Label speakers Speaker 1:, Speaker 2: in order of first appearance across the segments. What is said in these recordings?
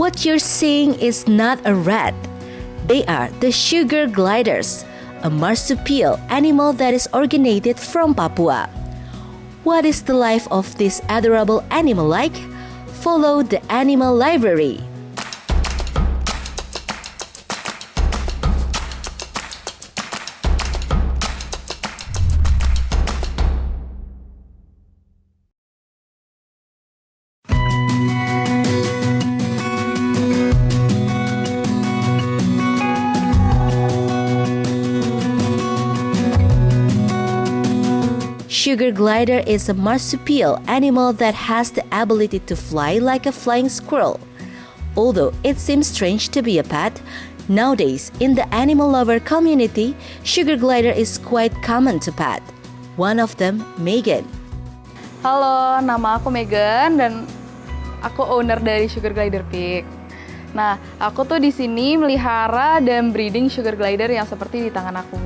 Speaker 1: What you're seeing is not a rat. They are the sugar gliders, a marsupial animal that is originated from Papua. What is the life of this adorable animal like? Follow the animal library. Sugar glider is a marsupial animal that has the ability to fly like a flying squirrel. Although it seems strange to be a pet, nowadays in the animal lover community, sugar glider is quite common to pet. One of them, Megan.
Speaker 2: Halo, nama aku Megan dan aku owner dari Sugar Glider Peak. Nah, aku tuh di sini melihara dan breeding sugar glider yang seperti di tangan aku.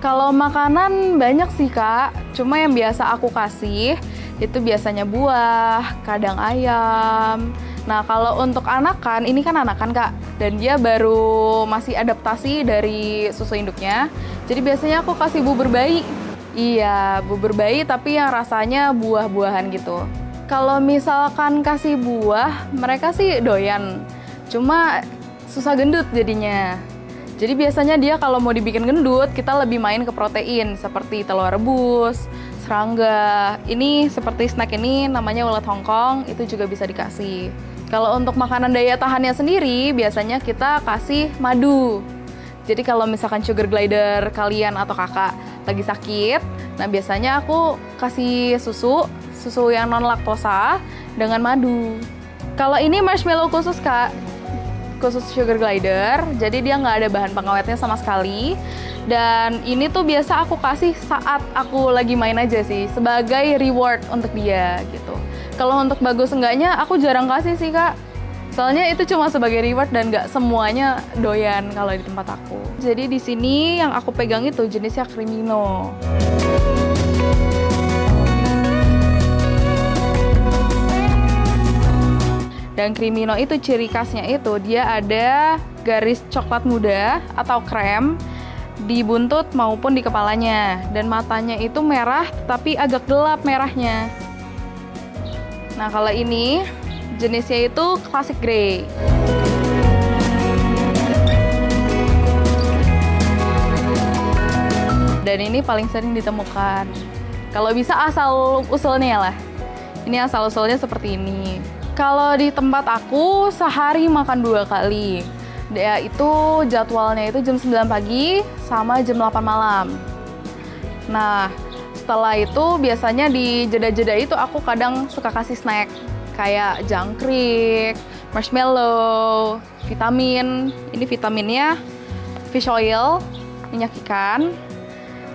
Speaker 2: Kalau makanan banyak sih Kak, cuma yang biasa aku kasih itu biasanya buah, kadang ayam. Nah kalau untuk anakan, ini kan anakan Kak, dan dia baru masih adaptasi dari susu induknya. Jadi biasanya aku kasih bubur bayi. Iya, bubur bayi tapi yang rasanya buah-buahan gitu. Kalau misalkan kasih buah, mereka sih doyan. Cuma susah gendut jadinya. Jadi biasanya dia kalau mau dibikin gendut, kita lebih main ke protein seperti telur rebus, serangga. Ini seperti snack ini namanya ulat Hongkong, itu juga bisa dikasih. Kalau untuk makanan daya tahannya sendiri, biasanya kita kasih madu. Jadi kalau misalkan sugar glider kalian atau kakak lagi sakit, nah biasanya aku kasih susu yang non laktosa dengan madu. Kalau ini marshmallow khusus Kak, khusus sugar glider, jadi dia nggak ada bahan pengawetnya sama sekali. Dan ini tuh biasa aku kasih saat aku lagi main aja sih, sebagai reward untuk dia gitu. Kalau untuk bagus enggaknya, aku jarang kasih sih Kak. Soalnya itu cuma sebagai reward dan nggak semuanya doyan kalau di tempat aku. Jadi di sini yang aku pegang itu jenisnya Crimino. Dan Crimino itu ciri khasnya itu dia ada garis coklat muda atau krem di buntut maupun di kepalanya. Dan matanya itu merah tapi agak gelap merahnya. Nah kalau ini jenisnya itu classic grey. Dan ini paling sering ditemukan. Kalau bisa asal usulnya lah. Ini asal usulnya seperti ini. Kalau di tempat aku sehari makan 2 kali. Dia itu jadwalnya itu jam 9 pagi sama jam 8 malam. Nah, setelah itu biasanya di jeda-jeda itu aku kadang suka kasih snack kayak jangkrik, marshmallow, vitamin. Ini vitaminnya fish oil, minyak ikan.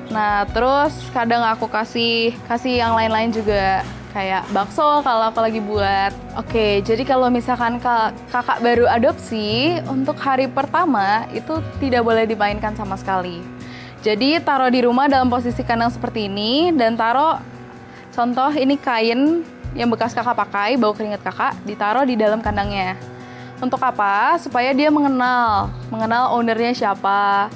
Speaker 2: Nah, terus kadang aku kasih yang lain-lain juga. Kayak bakso kalau aku lagi buat. Oke, jadi kalau misalkan kakak baru adopsi, untuk hari pertama itu tidak boleh dimainkan sama sekali. Jadi taruh di rumah dalam posisi kandang seperti ini, dan taruh, contoh ini kain yang bekas kakak pakai, bau keringat kakak, ditaruh di dalam kandangnya. Untuk apa? Supaya dia mengenal ownernya siapa.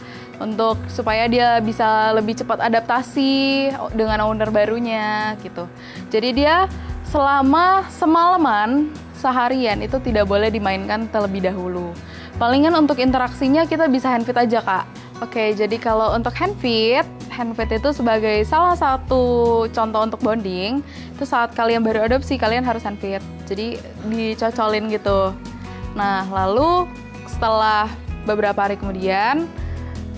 Speaker 2: Supaya dia bisa lebih cepat adaptasi dengan owner barunya gitu. Jadi dia selama semalaman seharian itu tidak boleh dimainkan terlebih dahulu. Palingan untuk interaksinya kita bisa handfeed aja Kak. Oke, jadi kalau untuk handfeed itu sebagai salah satu contoh untuk bonding. Itu saat kalian baru adopsi kalian harus handfeed. Jadi dicocolin gitu. Nah lalu setelah beberapa hari kemudian,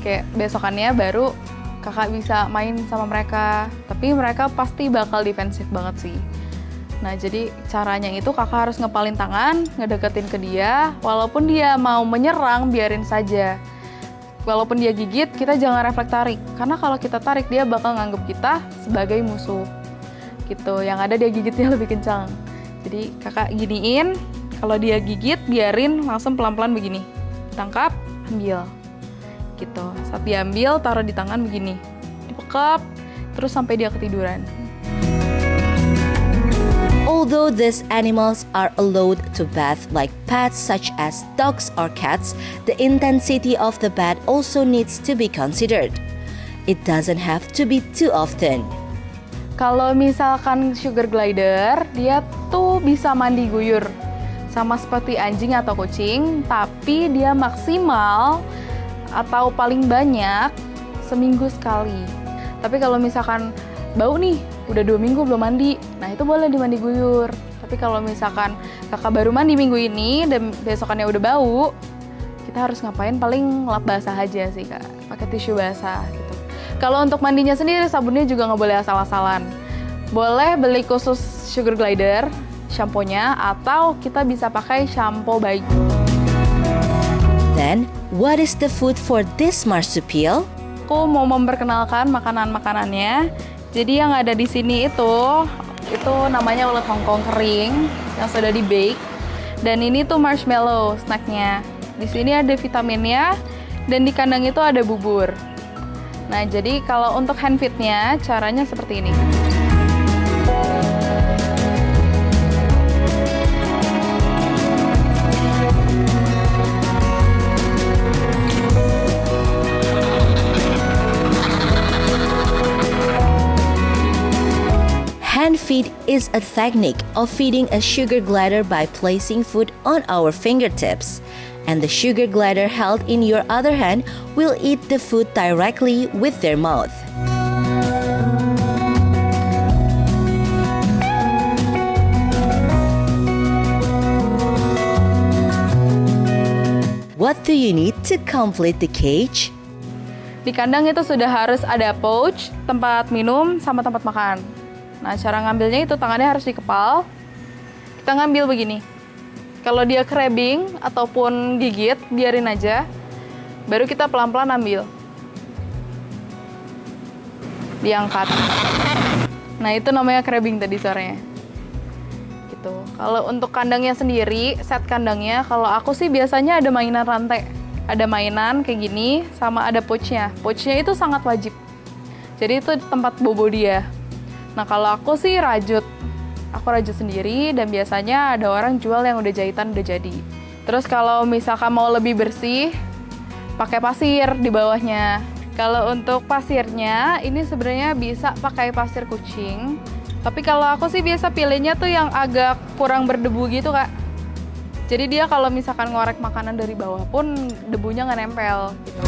Speaker 2: kayak besokannya baru kakak bisa main sama mereka. Tapi mereka pasti bakal defensif banget sih. Nah jadi caranya itu kakak harus ngepalin tangan, ngedeketin ke dia. Walaupun dia mau menyerang, biarin saja. Walaupun dia gigit, kita jangan refleks tarik. Karena kalau kita tarik, dia bakal nganggep kita sebagai musuh gitu. Yang ada dia gigitnya lebih kencang. Jadi kakak giniin, kalau dia gigit, biarin langsung pelan-pelan begini. Tangkap, ambil gitu. Saat diambil, taruh di tangan begini, dipekap terus sampai dia ketiduran.
Speaker 1: Although these animals are allowed to bath like pets such as dogs or cats, the intensity of the bath also needs to be considered. It doesn't have to be too often.
Speaker 2: Kalau misalkan sugar glider, dia tuh bisa mandi guyur. Sama seperti anjing atau kucing, tapi dia maksimal atau paling banyak seminggu sekali. Tapi kalau misalkan bau nih, udah 2 minggu belum mandi, nah itu boleh dimandi guyur. Tapi kalau misalkan kakak baru mandi minggu ini dan besokannya udah bau, kita harus ngapain? Paling lap basah aja sih kak, pakai tisu basah gitu. Kalau untuk mandinya sendiri, sabunnya juga nggak boleh asal-asalan. Boleh beli khusus sugar glider, shampoo-nya, atau kita bisa pakai shampoo baik.
Speaker 1: Then, what is the food for this marsupial?
Speaker 2: Aku mau memperkenalkan makanan-makanannya. Jadi yang ada di sini itu namanya ulet hongkong kering yang sudah di-bake. Dan ini tuh marshmallow snacknya. Di sini ada vitaminnya dan di kandang itu ada bubur. Nah, jadi kalau untuk hand feed-nya caranya seperti ini.
Speaker 1: Hand feed is a technique of feeding a sugar glider by placing food on our fingertips. And the sugar glider held in your other hand will eat the food directly with their mouth. What do you need to complete the cage?
Speaker 2: Di kandang itu sudah harus ada pouch, tempat minum, sama tempat makan. Nah, cara ngambilnya itu tangannya harus dikepal. Kita ngambil begini. Kalau dia crabbing ataupun gigit, biarin aja. Baru kita pelan-pelan ambil. Diangkat. Nah, itu namanya crabbing tadi suaranya. Gitu. Kalau untuk kandangnya sendiri, set kandangnya, kalau aku sih biasanya ada mainan rantai. Ada mainan kayak gini, sama ada pouch-nya. Pouch-nya itu sangat wajib. Jadi itu tempat bobo dia. Nah, kalau aku sih rajut. Aku rajut sendiri dan biasanya ada orang jual yang udah jahitan udah jadi. Terus kalau misalkan mau lebih bersih, pakai pasir di bawahnya. Kalau untuk pasirnya, ini sebenarnya bisa pakai pasir kucing. Tapi kalau aku sih biasa pilihnya tuh yang agak kurang berdebu gitu, Kak. Jadi dia kalau misalkan ngorek makanan dari bawah pun debunya nggak nempel gitu.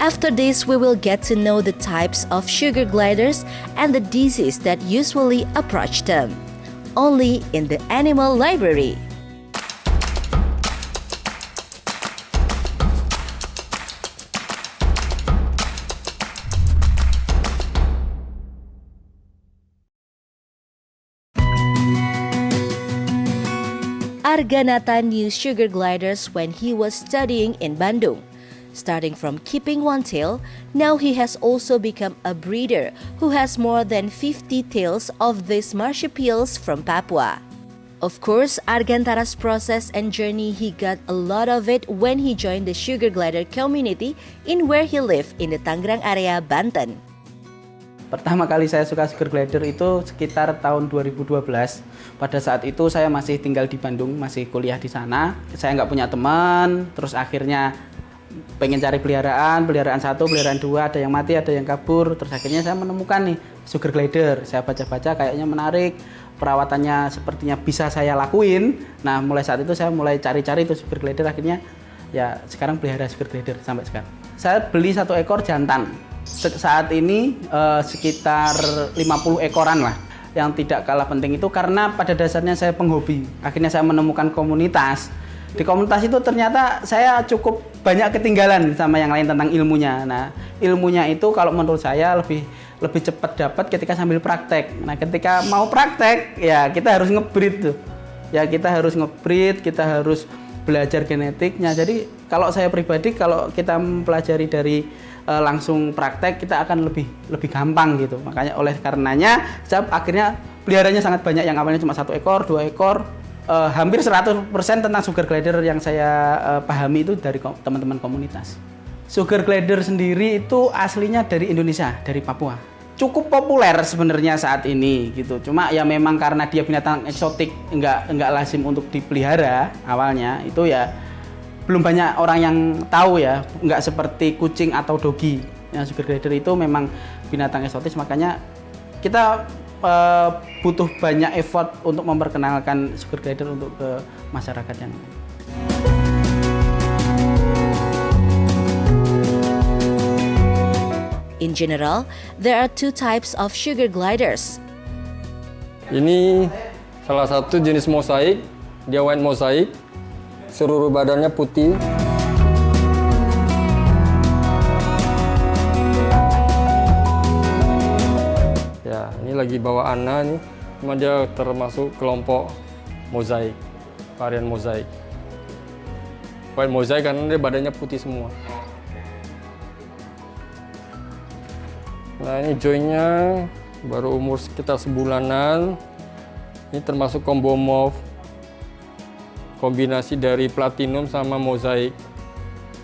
Speaker 1: After this, we will get to know the types of sugar gliders and the disease that usually approach them. Only in the Animal Library. Arganata knew sugar gliders when he was studying in Bandung. Starting from keeping one tail, now he has also become a breeder who has more than 50 tails of these marsupials from Papua. Of course, Argantara's process and journey, he got a lot of it when he joined the sugar glider community in where he lived in the Tangerang area, Banten.
Speaker 3: Pertama kali saya suka sugar glider itu sekitar tahun 2012. Pada saat itu saya masih tinggal di Bandung, masih kuliah di sana. Saya nggak punya teman, terus akhirnya pengen cari peliharaan 1, peliharaan 2, ada yang mati, ada yang kabur. Terus akhirnya saya menemukan nih sugar glider. Saya baca-baca kayaknya menarik, perawatannya sepertinya bisa saya lakuin. Nah, mulai saat itu saya mulai cari-cari itu sugar glider. Akhirnya ya sekarang pelihara sugar glider sampai sekarang. Saya beli 1 ekor jantan. Saat ini sekitar 50 ekoran lah. Yang tidak kalah penting itu karena pada dasarnya saya penghobi. Akhirnya saya menemukan komunitas. Di komunitas itu ternyata saya cukup banyak ketinggalan sama yang lain tentang ilmunya. Nah, ilmunya itu kalau menurut saya lebih cepat dapat ketika sambil praktek. Nah, ketika mau praktek ya kita harus nge-breed tuh. Ya kita harus nge-breed, kita harus belajar genetiknya. Jadi kalau saya pribadi kalau kita mempelajari dari langsung praktek kita akan lebih gampang gitu. Makanya oleh karenanya saya akhirnya peliharanya sangat banyak, yang awalnya cuma 1 ekor, 2 ekor. Hampir 100% tentang sugar glider yang saya pahami itu dari teman-teman komunitas. Sugar glider sendiri itu aslinya dari Indonesia, dari Papua. cukup populer sebenarnya saat ini gitu. Cuma ya memang karena dia binatang eksotik, enggak lazim untuk dipelihara awalnya, itu ya belum banyak orang yang tahu ya. Enggak seperti kucing atau dogi. Yang sugar glider itu memang binatang eksotis, makanya kita butuh banyak effort untuk memperkenalkan sugar glider untuk ke masyarakat yang
Speaker 1: In general, there are two types of sugar gliders.
Speaker 4: Ini salah satu jenis mosaik, dia white mosaik, seluruh badannya putih. Ya, ini lagi bawa Anna nih, cuma dia termasuk kelompok mosaik, varian mosaik. White mosaik karena dia badannya putih semua. Nah, ini joinnya baru umur sekitar sebulanan. Ini termasuk combo mauve, kombinasi dari platinum sama mosaik.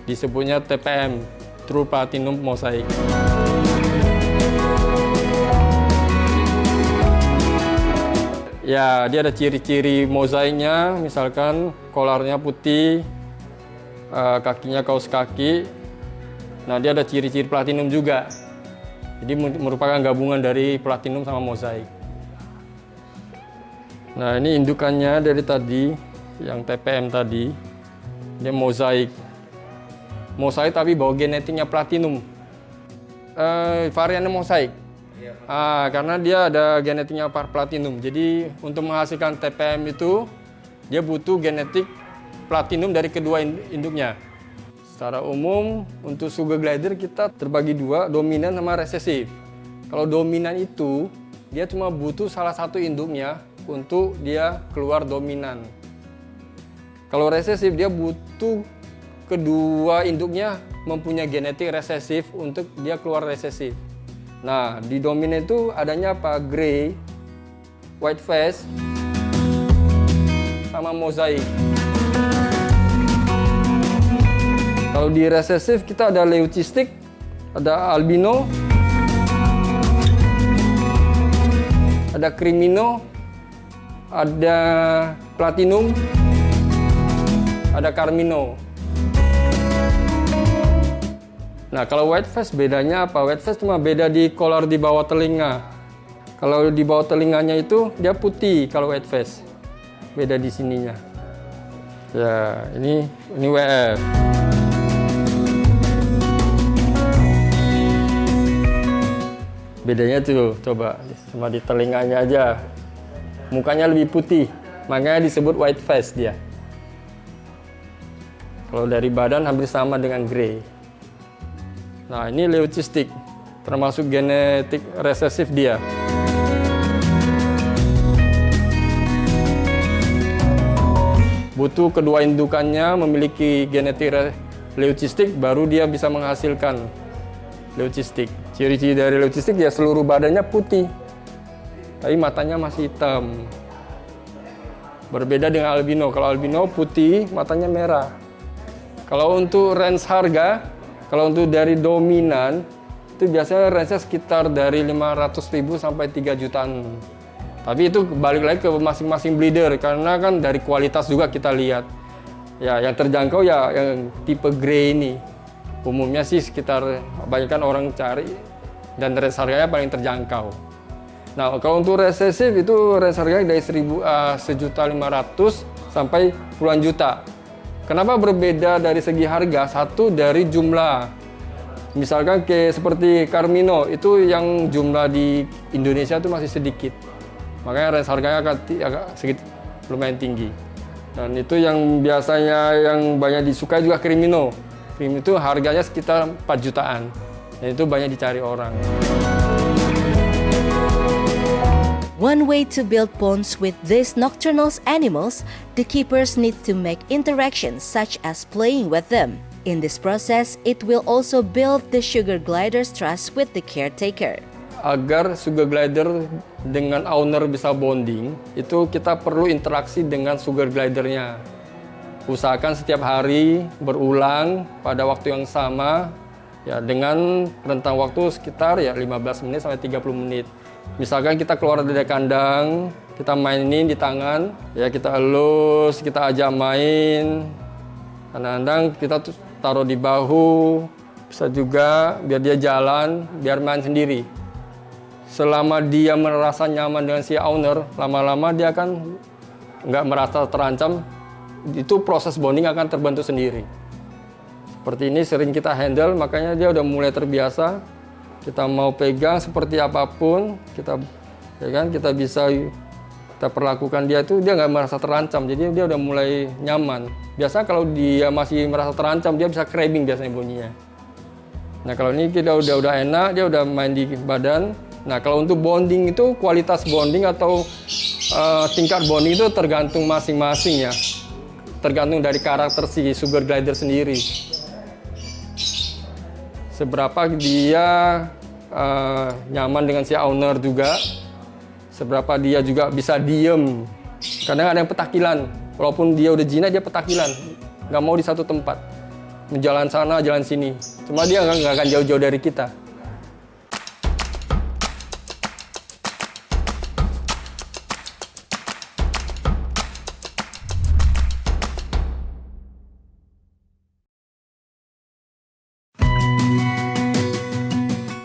Speaker 4: Disebutnya TPM, True Platinum Mosaic. Ya, dia ada ciri-ciri mosaiknya, misalkan kolarnya putih, kakinya kaos kaki. Nah, dia ada ciri-ciri platinum juga. Jadi merupakan gabungan dari platinum sama mosaik. Nah, ini indukannya dari tadi, yang TPM tadi, dia mosaik. Mosaik tapi bawa genetiknya platinum. Variannya mosaik. Karena dia ada genetiknya platinum. Jadi untuk menghasilkan TPM itu, dia butuh genetik platinum dari kedua induknya. Secara umum, untuk sugar glider kita terbagi dua, dominan sama resesif. Kalau dominan itu, dia cuma butuh salah satu induknya untuk dia keluar dominan. Kalau resesif, dia butuh kedua induknya mempunyai genetik resesif untuk dia keluar resesif. Nah, di dominan itu adanya apa? Grey, white face, sama mosaik. Kalau di resesif kita ada leucistic, ada albino, ada crimino, ada platinum, ada carmino. Nah, kalau white face bedanya apa? White face cuma beda di collar di bawah telinga. Kalau di bawah telinganya itu dia putih kalau white face. Beda di sininya. Ya, ini WF. Bedanya tuh, coba cuma di telinganya aja. Mukanya lebih putih, makanya disebut white face dia. Kalau dari badan hampir sama dengan grey. Nah, ini leucistic, termasuk genetik resesif dia. Butuh kedua indukannya memiliki genetik leucistic, baru dia bisa menghasilkan leucistic. Ciri-ciri dari leucistic ya seluruh badannya putih, tapi matanya masih hitam. Berbeda dengan albino. Kalau albino putih, matanya merah. Kalau untuk range harga, kalau untuk dari dominan, itu biasanya range-nya sekitar dari 500.000 sampai 3 jutaan. Tapi itu balik lagi ke masing-masing breeder, karena kan dari kualitas juga kita lihat. Ya, yang terjangkau ya yang tipe grey ini. Umumnya sih sekitar kebanyakan orang cari dan range harganya paling terjangkau. Nah, kalau untuk resesif itu range harganya dari 1.500.000 sampai puluhan juta. Kenapa berbeda dari segi harga? Satu dari jumlah. Misalkan seperti Carmino itu yang jumlah di Indonesia itu masih sedikit. Makanya range harganya agak sedikit lumayan tinggi. Dan itu yang biasanya yang banyak disukai juga Crimino. Crimino itu harganya sekitar 4 jutaan. Dan itu banyak dicari orang.
Speaker 1: One way to build bonds with these nocturnal animals, the keepers need to make interactions such as playing with them. In this process, it will also build the sugar glider's trust with the caretaker.
Speaker 4: Agar sugar glider dengan owner bisa bonding, itu kita perlu interaksi dengan sugar glidernya. Usahakan setiap hari berulang pada waktu yang sama, Ya, dengan rentang waktu sekitar ya 15 menit sampai 30 menit. Misalkan kita keluar dari kandang, kita mainin di tangan, ya kita elus, kita ajak main. Kadang-kadang kita taruh di bahu, bisa juga biar dia jalan, biar main sendiri. Selama dia merasa nyaman dengan si owner, lama-lama dia akan nggak merasa terancam, itu proses bonding akan terbentuk sendiri. Seperti ini sering kita handle, makanya dia udah mulai terbiasa. Kita mau pegang seperti apapun, kita bisa kita perlakukan dia itu dia nggak merasa terancam, jadi dia udah mulai nyaman. Biasa kalau dia masih merasa terancam, dia bisa crabbing biasanya bunyinya. Nah kalau ini kita udah enak, dia udah main di badan. Nah kalau untuk bonding itu kualitas bonding atau tingkat bonding itu tergantung masing-masing ya, tergantung dari karakter si sugar glider sendiri. Seberapa dia nyaman dengan si owner juga, seberapa dia juga bisa diem. Kadang ada yang petakilan, walaupun dia udah jinak dia petakilan, nggak mau di satu tempat, menjalan sana jalan sini. Cuma dia nggak akan jauh-jauh dari kita.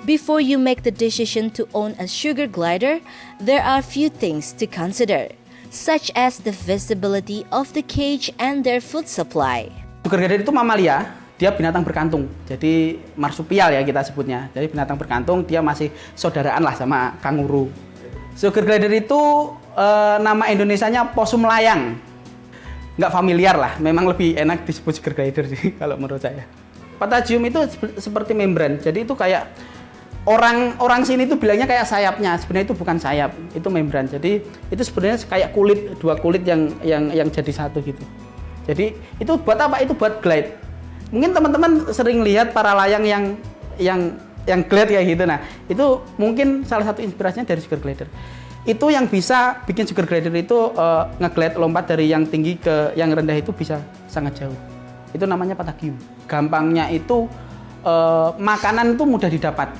Speaker 1: Before you make the decision to own a sugar glider, there are few things to consider, such as the visibility of the cage and their food supply.
Speaker 3: Sugar glider itu mamalia, dia binatang berkantung. Jadi marsupial ya kita sebutnya. Jadi binatang berkantung, dia masih saudaraan lah sama kanguru. Sugar glider itu nama Indonesianya posum layang. Nggak familiar lah, memang lebih enak disebut sugar glider sih kalau menurut saya. Patagium itu seperti membran, jadi itu kayak orang sini itu bilangnya kayak sayapnya, sebenarnya itu bukan sayap, itu membran. Jadi itu sebenarnya kayak kulit, dua kulit yang jadi satu gitu. Jadi itu buat apa? Itu buat glide. Mungkin teman-teman sering lihat para layang yang glide kayak gitu. Nah itu mungkin salah satu inspirasinya dari sugar glider. Itu yang bisa bikin sugar glider itu nge-glide, lompat dari yang tinggi ke yang rendah itu bisa sangat jauh. Itu namanya patagium. Gampangnya itu makanan itu mudah didapat.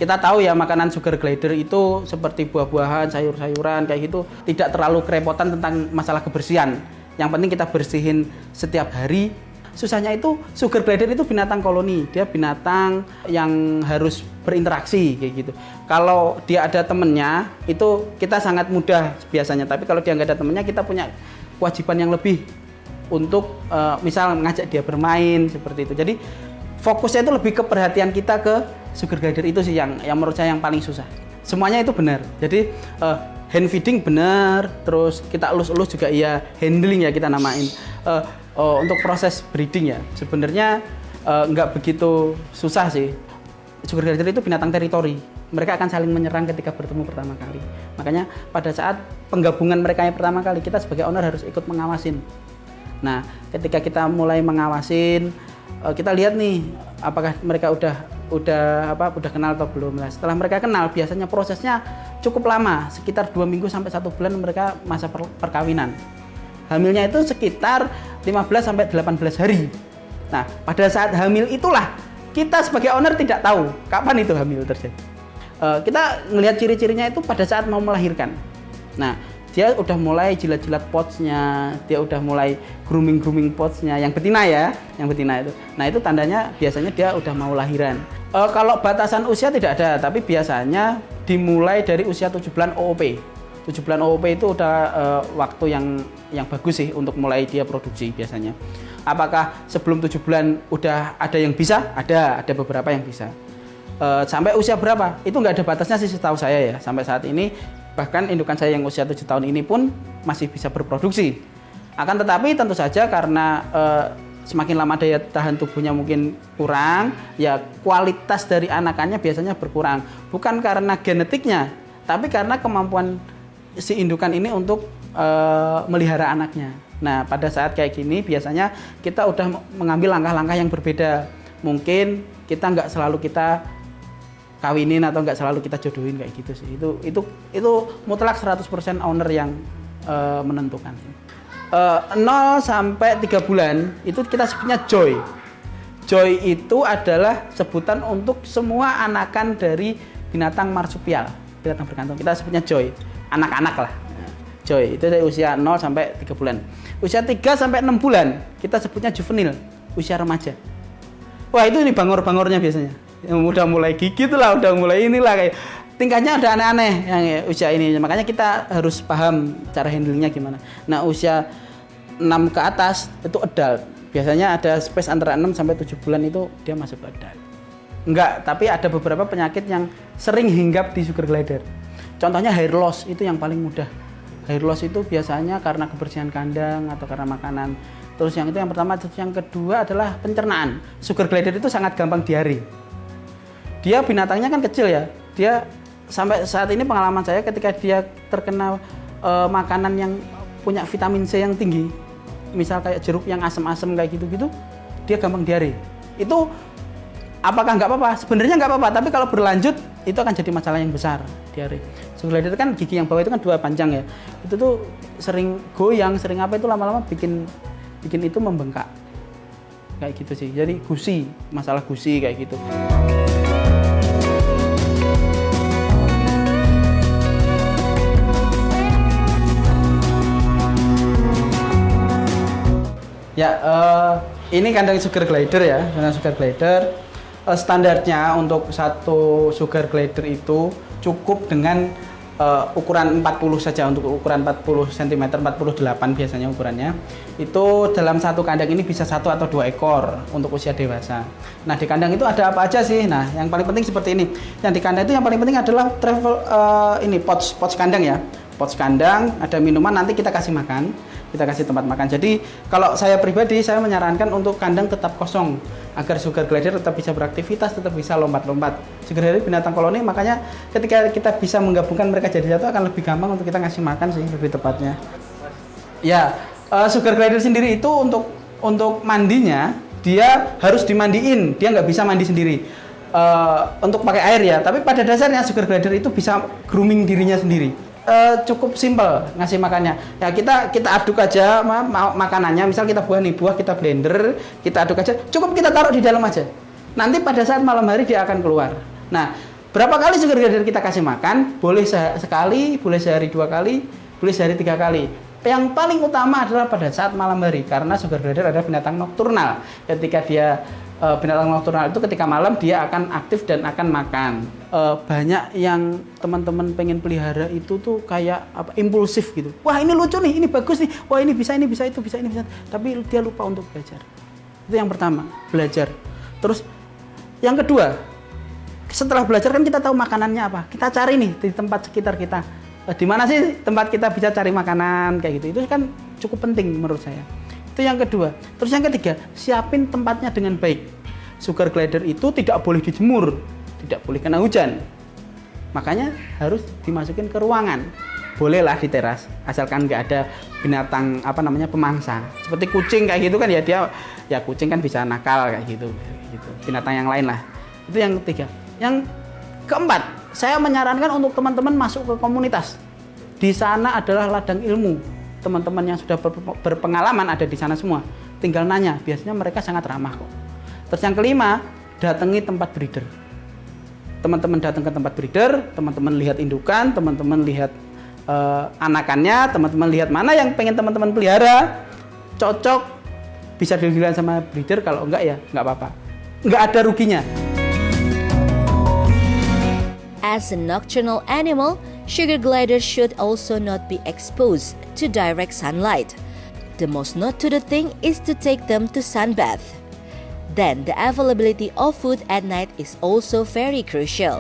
Speaker 3: Kita tahu ya makanan sugar glider itu seperti buah-buahan, sayur-sayuran kayak gitu, tidak terlalu kerepotan tentang masalah kebersihan. Yang penting kita bersihin setiap hari. Susahnya itu sugar glider itu binatang koloni, dia binatang yang harus berinteraksi kayak gitu. Kalau dia ada temennya itu kita sangat mudah biasanya, tapi kalau dia nggak ada temennya kita punya kewajiban yang lebih untuk misal ngajak dia bermain seperti itu. Jadi fokusnya itu lebih ke perhatian kita ke sugar glider itu sih yang menurut saya yang paling susah. Semuanya itu benar. Jadi hand feeding benar, terus kita elus-elus juga iya, handling ya kita namain. Untuk proses breeding ya sebenarnya nggak begitu susah sih. Sugar glider itu binatang teritori. Mereka akan saling menyerang ketika bertemu pertama kali. Makanya pada saat penggabungan mereka yang pertama kali kita sebagai owner harus ikut mengawasin. Nah, ketika kita mulai mengawasin, kita lihat nih apakah mereka udah kenal atau belum. Nah, setelah mereka kenal biasanya prosesnya cukup lama, sekitar 2 minggu sampai 1 bulan mereka masa perkawinan. Hamilnya itu sekitar 15 sampai 18 hari. Nah, pada saat hamil itulah kita sebagai owner tidak tahu kapan itu hamil terjadi. Kita ngelihat ciri-cirinya itu pada saat mau melahirkan. Nah, dia udah mulai jilat-jilat pouch-nya, dia udah mulai grooming pouch-nya, yang betina ya, yang betina itu. Nah itu tandanya biasanya dia udah mau lahiran. Kalau batasan usia tidak ada, tapi biasanya dimulai dari usia 7 bulan OOP. 7 bulan OOP itu udah waktu yang bagus sih untuk mulai dia produksi biasanya. Apakah sebelum 7 bulan udah ada yang bisa? Ada beberapa yang bisa. Sampai usia berapa? Itu nggak ada batasnya sih setahu saya ya, sampai saat ini. Bahkan indukan saya yang usia 7 tahun ini pun masih bisa berproduksi. Akan tetapi tentu saja karena semakin lama daya tahan tubuhnya mungkin kurang, ya kualitas dari anakannya biasanya berkurang. Bukan karena genetiknya, tapi karena kemampuan si indukan ini untuk melihara anaknya. Nah pada saat kayak gini biasanya kita udah mengambil langkah-langkah yang berbeda. Mungkin kita nggak selalu kita kawinin atau nggak selalu kita jodohin kayak gitu sih. Itu mutlak 100% owner yang menentukan. 0 sampai 3 bulan itu kita sebutnya joy. Joy itu adalah sebutan untuk semua anakan dari binatang marsupial, binatang berkantung. Kita sebutnya joy, anak-anak lah. Joy itu dari usia 0 sampai 3 bulan. Usia 3 sampai 6 bulan kita sebutnya juvenil, usia remaja. Wah, itu nih bangor-bangornya biasanya. Yang udah mulai gigit lah, udah mulai inilah kayak tingkahnya ada aneh-aneh yang usia ini. Makanya kita harus paham cara handlingnya gimana. Nah, usia 6 ke atas itu adult. Biasanya ada space antara 6 sampai 7 bulan itu dia masuk ke adult. Enggak, tapi ada beberapa penyakit yang sering hinggap di sugar glider. Contohnya hair loss, itu yang paling mudah. Hair loss itu biasanya karena kebersihan kandang atau karena makanan. Terus yang itu yang pertama, terus yang kedua adalah pencernaan. Sugar glider itu sangat gampang diare. Dia binatangnya kan kecil ya. Dia sampai saat ini pengalaman saya ketika dia terkena makanan yang punya vitamin C yang tinggi, misal kayak jeruk yang asam-asam kayak gitu-gitu, dia gampang diare. Itu apakah nggak apa-apa? Sebenarnya nggak apa-apa, tapi kalau berlanjut itu akan jadi masalah yang besar, diare. Sugar glider kan gigi yang bawah itu kan 2 panjang ya. Itu tuh sering goyang, sering apa itu lama-lama bikin itu membengkak. Kayak gitu sih. Jadi gusi, masalah gusi kayak gitu. Ya, ini kandang sugar glider ya, kandang sugar glider. Standarnya untuk satu sugar glider itu cukup dengan ukuran 40 saja, untuk ukuran 40 cm, 48 biasanya ukurannya. Itu dalam satu kandang ini bisa 1 atau 2 ekor untuk usia dewasa. Nah, di kandang itu ada apa aja sih? Nah, yang paling penting seperti ini. Yang di kandang itu yang paling penting adalah pouch kandang ya. Pouch kandang, ada minuman, nanti kita kasih makan. Kita kasih tempat makan. Jadi kalau saya pribadi, saya menyarankan untuk kandang tetap kosong agar sugar glider tetap bisa beraktivitas, tetap bisa lompat-lompat. Sugar glider binatang koloni, makanya ketika kita bisa menggabungkan mereka jadi satu akan lebih gampang untuk kita ngasih makan sih, lebih tepatnya. Ya, sugar glider sendiri itu untuk mandinya dia harus dimandiin, dia nggak bisa mandi sendiri. Untuk pakai air ya, tapi pada dasarnya sugar glider itu bisa grooming dirinya sendiri. Cukup simpel ngasih makannya ya, kita aduk aja makanannya, misal kita buah kita blender, kita aduk aja, cukup kita taruh di dalam aja, nanti pada saat malam hari dia akan keluar. Nah, berapa kali sugar glider kita kasih makan? Boleh sekali, boleh sehari 2 kali, boleh sehari 3 kali. Yang paling utama adalah pada saat malam hari, karena sugar glider adalah binatang nokturnal. Ketika dia binatang nokturnal itu ketika malam dia akan aktif dan akan makan. Banyak yang teman-teman pengen pelihara itu tuh kayak impulsif gitu. Wah, ini lucu nih, ini bagus nih. Wah, ini bisa, itu bisa, ini bisa. Tapi dia lupa untuk belajar. Itu yang pertama, belajar. Terus yang kedua, setelah belajar kan kita tahu makanannya apa. Kita cari nih di tempat sekitar kita. Di mana sih tempat kita bisa cari makanan kayak gitu. Itu kan cukup penting menurut saya. Itu yang kedua. Terus yang ketiga, siapin tempatnya dengan baik. Sugar glider itu tidak boleh dijemur, tidak boleh kena hujan. Makanya harus dimasukin ke ruangan. Bolehlah di teras, asalkan nggak ada binatang pemangsa. Seperti kucing kayak gitu kan ya, dia ya kucing kan bisa nakal kayak gitu. Binatang yang lain lah. Itu yang ketiga. Yang keempat, saya menyarankan untuk teman-teman masuk ke komunitas. Di sana adalah ladang ilmu. Teman-teman yang sudah berpengalaman ada di sana semua. Tinggal nanya, biasanya mereka sangat ramah kok. Terus yang kelima, datangi tempat breeder. Teman-teman datang ke tempat breeder, teman-teman lihat indukan, teman-teman lihat anakannya, teman-teman lihat mana yang pengen teman-teman pelihara, cocok, bisa dilihat sama breeder, kalau enggak ya enggak apa-apa. Enggak ada ruginya.
Speaker 1: As a nocturnal animal, sugar gliders should also not be exposed to direct sunlight. The most note to the thing is to take them to sunbath. Then the availability of food at night is also very crucial.